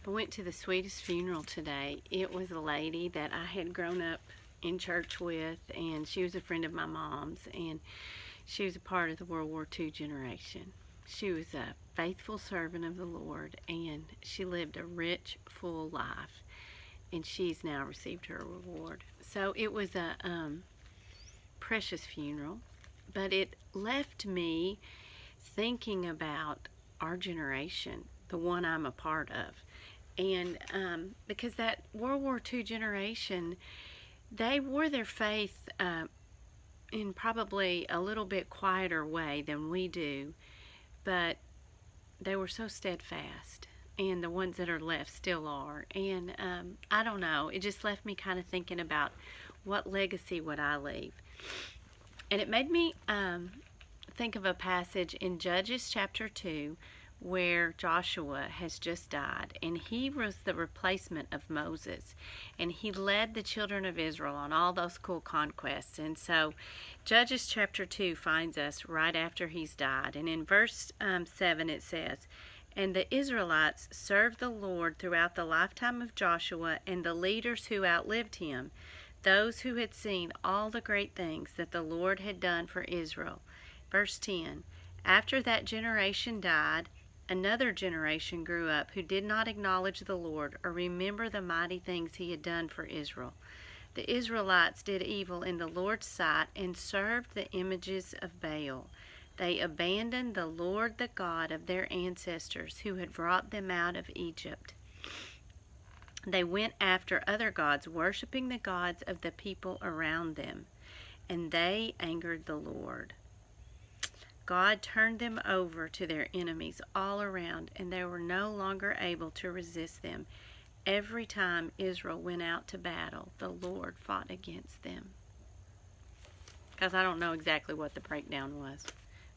I went to the sweetest funeral today. It was a lady that I had grown up in church with, and she was a friend of my mom's, and she was a part of the World War II generation. She was a faithful servant of the Lord, and she lived a rich, full life, and she's now received her reward. So it was a precious funeral, but it left me thinking about our generation, the one I'm a part of. And because that World War II generation, they wore their faith in probably a little bit quieter way than we do, but they were so steadfast. And the ones that are left still are. And I don't know, it just left me kind of thinking about what legacy would I leave. And it made me think of a passage in Judges chapter 2 where Joshua has just died, and he was the replacement of Moses, and he led the children of Israel on all those cool conquests. And so Judges chapter 2 finds us right after he's died, and in verse 7 it says, "And the Israelites served the Lord throughout the lifetime of Joshua and the leaders who outlived him, those who had seen all the great things that the Lord had done for Israel." Verse 10, "After that generation died, another generation grew up who did not acknowledge the Lord or remember the mighty things he had done for Israel. The Israelites did evil in the Lord's sight and served the images of Baal. They abandoned the Lord, the God of their ancestors, who had brought them out of Egypt. They went after other gods, worshiping the gods of the people around them, and they angered the Lord. God turned them over to their enemies all around, and they were no longer able to resist them. Every time Israel went out to battle, the Lord fought against them." Because I don't know exactly what the breakdown was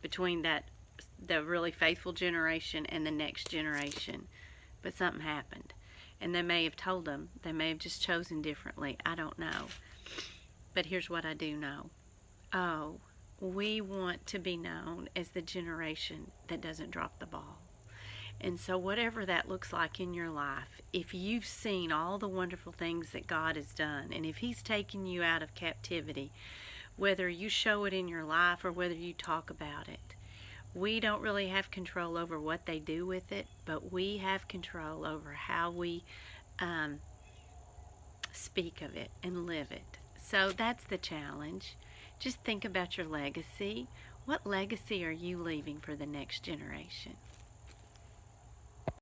between the really faithful generation and the next generation, but something happened. And they may have told them, they may have just chosen differently. I don't know. But here's what I do know. We want to be known as the generation that doesn't drop the ball. And so whatever that looks like in your life, if you've seen all the wonderful things that God has done, and if he's taken you out of captivity, whether you show it in your life or whether you talk about it, we don't really have control over what they do with it, but we have control over how we speak of it and live it. So that's the challenge. Just think about your legacy. What legacy are you leaving for the next generation?